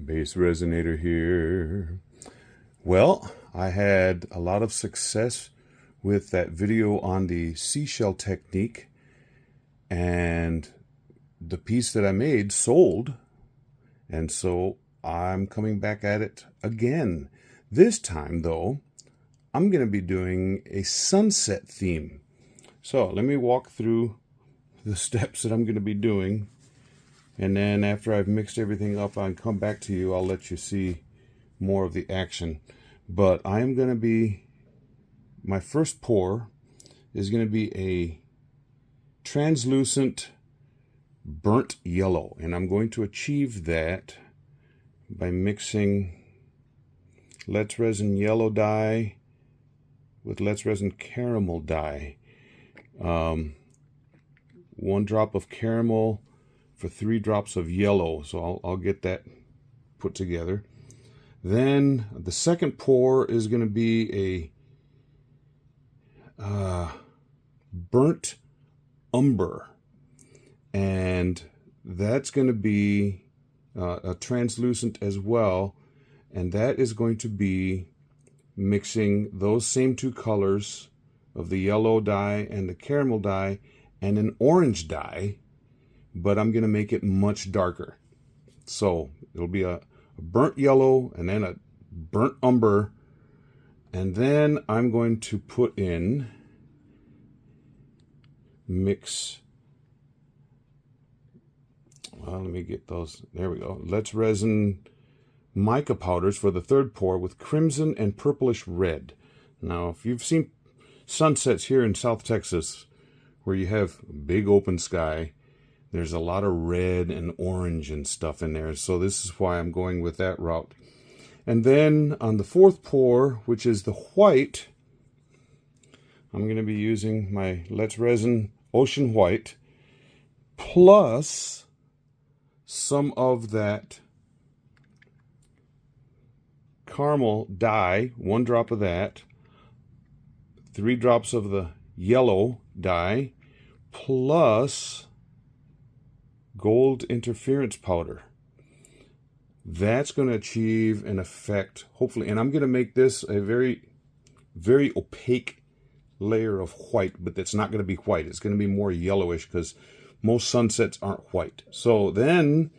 Base resonator here. Well, I had a lot of success with that video on the seashell technique, and the piece that I made sold, and so I'm coming back at it again. This time though, I'm going to be doing a sunset theme. So let me walk through the steps that I'm going to be doing, and then after I've mixed everything up, I'll come back to you. I'll let you see more of the action. But I'm going to be, my first pour is going to be a translucent burnt yellow, and I'm going to achieve that by mixing Let's Resin yellow dye with Let's Resin caramel dye. 1 drop of caramel for 3 drops of yellow, so I'll get that put together. Then the second pour is going to be a burnt umber, and that's going to be a translucent as well, and that is going to be mixing those same 2 colors of the yellow dye and the caramel dye and an orange dye, but I'm going to make it much darker. So it'll be a burnt yellow and then a burnt umber, and then I'm going to put in, mix, well, let me get those, there we go, Let's Resin mica powders for the third pour with crimson and purplish red. Now if you've seen sunsets here in South Texas where you have big open sky, there's a lot of red and orange and stuff in there, so this is why I'm going with that route. And then on the fourth pour, which is the white, I'm going to be using my Let's Resin Ocean White plus some of that caramel dye, 1 drop of that, 3 drops of the yellow dye, plus gold interference powder. That's going to achieve an effect, hopefully, and I'm going to make this a very, very opaque layer of white, but it's not going to be white. It's going to be more yellowish because most sunsets aren't white. So then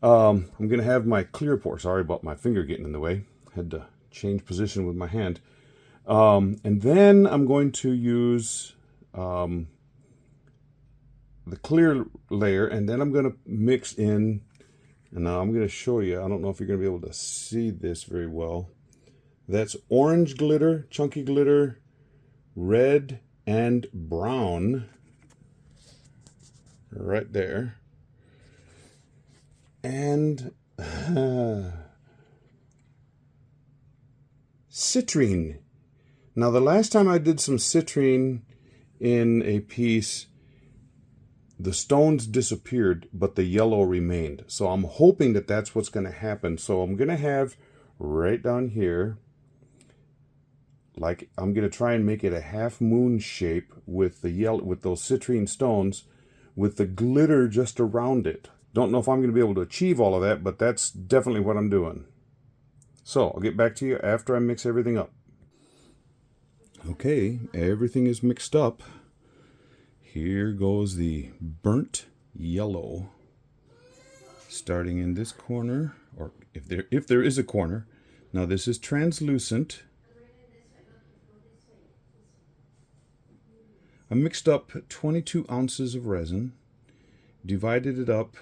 I'm going to have my clear pour. Sorry about my finger getting in the way. Had to change position with my hand. And then I'm going to use the clear layer, and then I'm going to mix in, and now I'm going to show you, I don't know if you're going to be able to see this very well. That's orange glitter, chunky glitter, red, and brown right there. And citrine. Now the last time I did some citrine in a piece, the stones disappeared, but the yellow remained. So I'm hoping that that's what's going to happen. So I'm going to have right down here, like I'm going to try and make it a half moon shape with the yellow, with those citrine stones, with the glitter just around it. Don't know if I'm going to be able to achieve all of that, but that's definitely what I'm doing. So I'll get back to you after I mix everything up. Okay, everything is mixed up. Here goes the burnt yellow, starting in this corner, or if there is a corner. Now this is translucent. I mixed up 22 ounces of resin, divided it up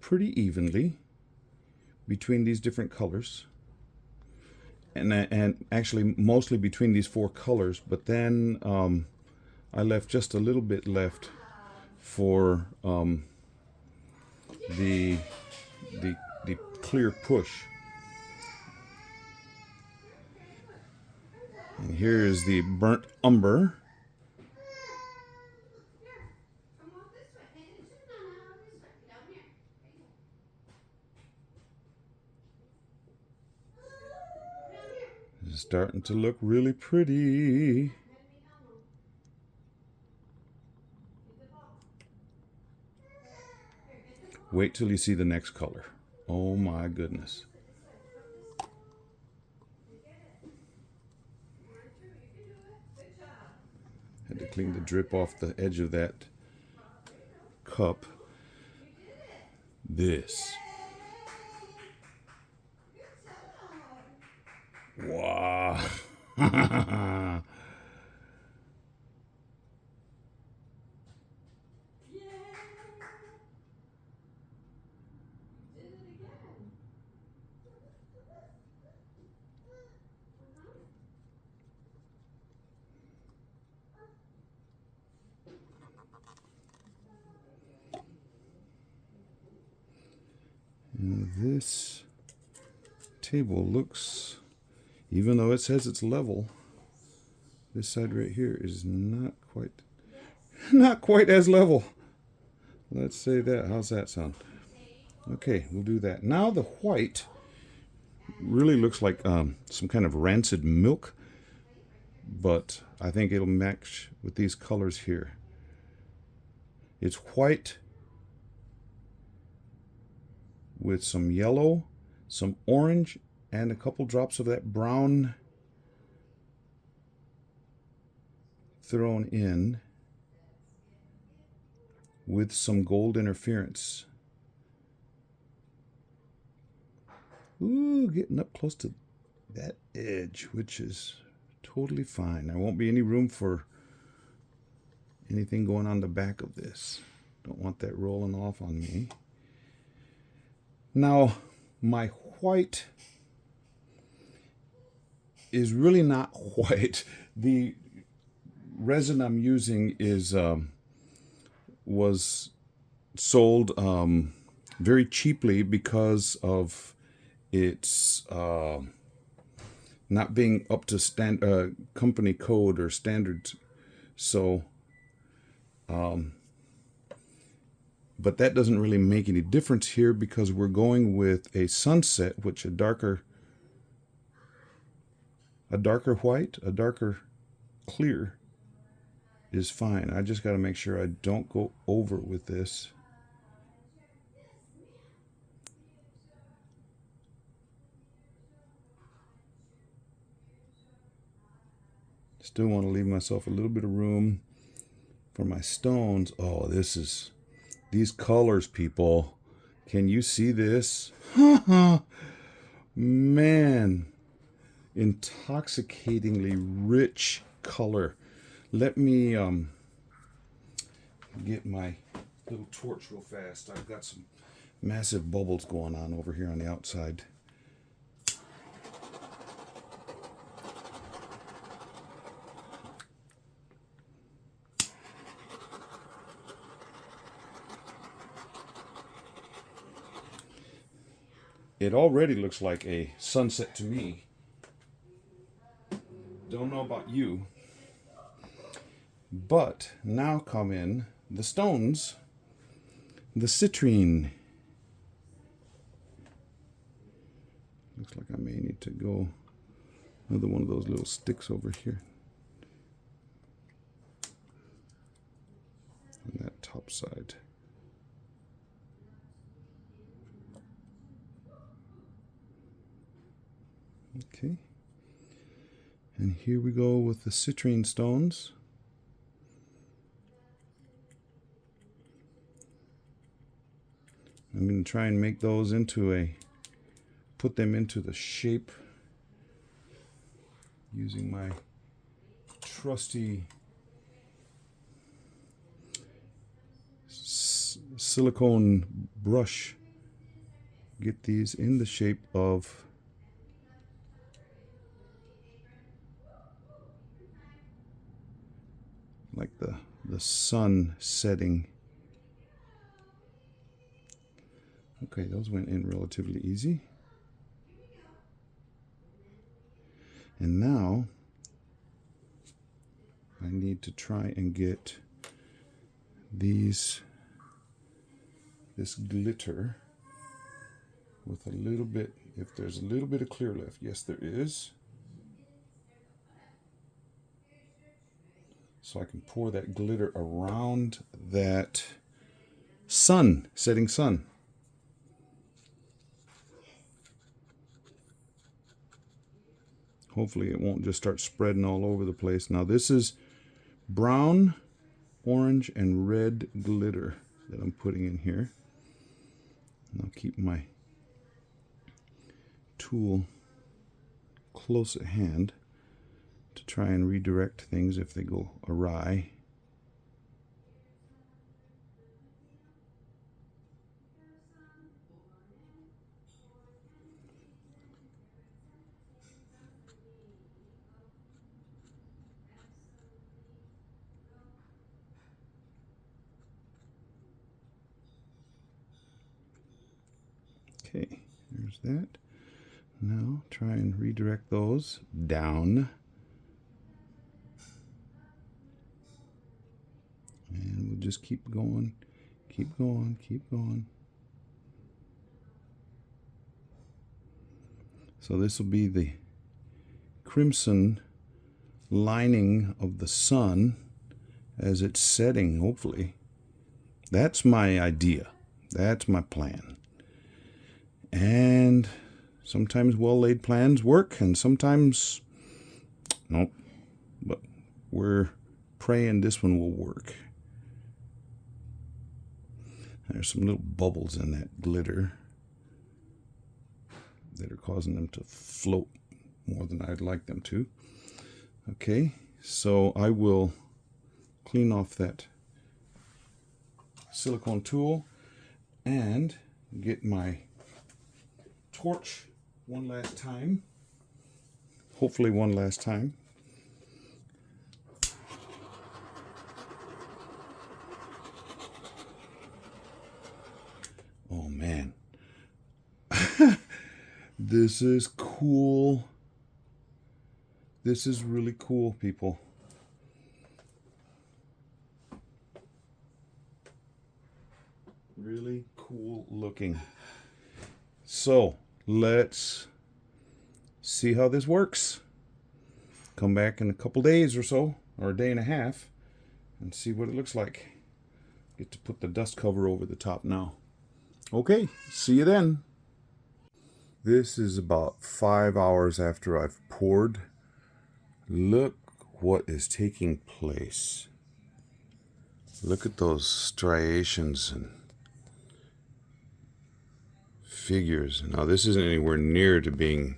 pretty evenly between these different colors, and actually mostly between these 4 colors, but then I left just a little bit left for the clear push. And here is the burnt umber. It's starting to look really pretty. Wait till you see the next color. Oh my goodness. Had to clean the drip off the edge of that cup. This. Wow. And this table looks, even though it says it's level, this side right here is not quite as level. Let's say that. How's that sound? Okay, we'll do that. Now the white really looks like some kind of rancid milk, but I think it'll match with these colors here. It's white with some yellow, some orange, and a couple drops of that brown thrown in with some gold interference. Ooh, getting up close to that edge, which is totally fine. There won't be any room for anything going on the back of this. Don't want that rolling off on me. Now, my white is really not white. The resin I'm using is was sold very cheaply because of its not being up to company code or standards. So, but that doesn't really make any difference here because we're going with a sunset, which a darker white, a darker clear is fine. I just got to make sure I don't go over with this. Still want to leave myself a little bit of room for my stones. Oh, these colors, people. Can you see this? Man, intoxicatingly rich color. Let me get my little torch real fast. I've got some massive bubbles going on over here on the outside. It already looks like a sunset to me. Don't know about you. But now come in the stones, the citrine. Looks like I may need to go another one of those little sticks over here. On that top side. Okay. And here we go with the citrine stones. I'm going to try and make those put them into the shape using my trusty silicone brush. Get these in the shape of like the sun setting. Okay, those went in relatively easy. And now I need to try and get this glitter with a little bit, if there's a little bit of clear left. Yes, there is. So I can pour that glitter around that setting sun. Hopefully it won't just start spreading all over the place. Now this is brown, orange, and red glitter that I'm putting in here. And I'll keep my tool close at hand to try and redirect things if they go awry. Okay, there's that. Now try and redirect those down. And we'll just keep going, keep going, keep going. So this will be the crimson lining of the sun as it's setting, hopefully. That's my idea. That's my plan. And sometimes well-laid plans work, and sometimes nope. But we're praying this one will work. There's some little bubbles in that glitter that are causing them to float more than I'd like them to. Okay, so I will clean off that silicone tool and get my torch one last time. Hopefully one last time. Oh man. This is cool. This is really cool, people. Really cool looking. So let's see how this works. Come back in a couple days or so, or a day and a half, and see what it looks like. Get to put the dust cover over the top now. Okay, see you then. This is about 5 hours after I've poured. Look what is taking place. Look at those striations and figures. Now this isn't anywhere near to being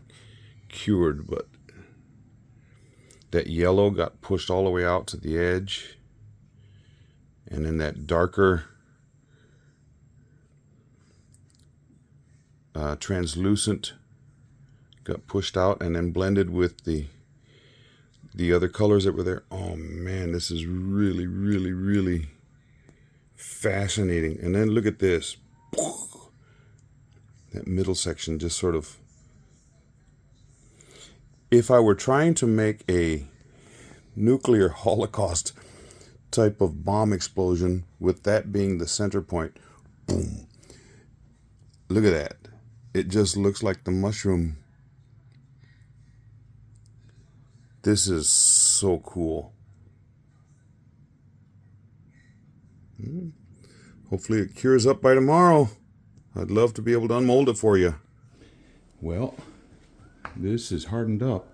cured, but that yellow got pushed all the way out to the edge, and then that darker translucent got pushed out and then blended with the other colors that were there. Oh man, this is really, really, really fascinating. And then look at this. That middle section just sort of... If I were trying to make a nuclear holocaust type of bomb explosion with that being the center point, boom. Look at that. It just looks like the mushroom. This is so cool. Hopefully it cures up by tomorrow. I'd love to be able to unmold it for you. Well, this is hardened up.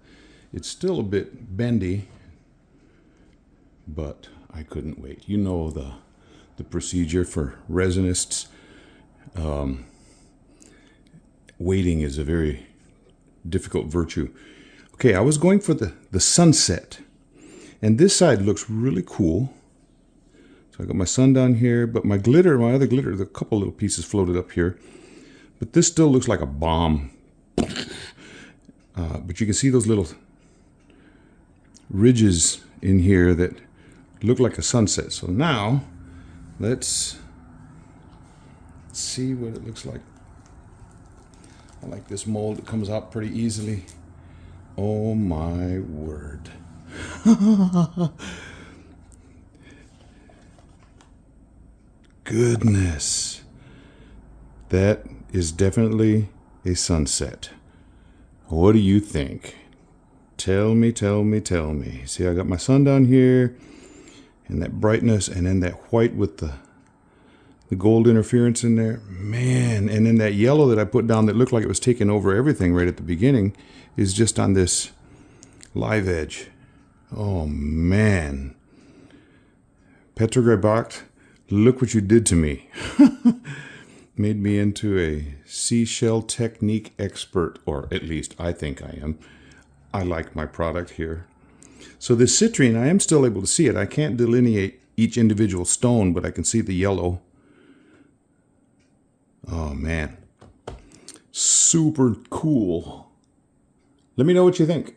It's still a bit bendy, but I couldn't wait. You know the procedure for resinists. Waiting is a very difficult virtue. Okay, I was going for the sunset. And this side looks really cool. So I got my sun down here, but my glitter, my other glitter, a couple little pieces floated up here. But this still looks like a bomb. But you can see those little ridges in here that look like a sunset. So now, let's see what it looks like. I like this mold. It comes out pretty easily. Oh my word. Goodness. That is definitely a sunset. What do you think? Tell me, tell me, tell me. See, I got my sun down here, and that brightness, and then that white with the gold interference in there. Man, and then that yellow that I put down that looked like it was taking over everything right at the beginning is just on this Live edge. Oh man. Petrogray, look what you did to me. Made me into a seashell technique expert, or at least I think I am. I like my product here. So this citrine, I am still able to see it. I can't delineate each individual stone, but I can see the yellow. Oh man. Super cool. Let me know what you think.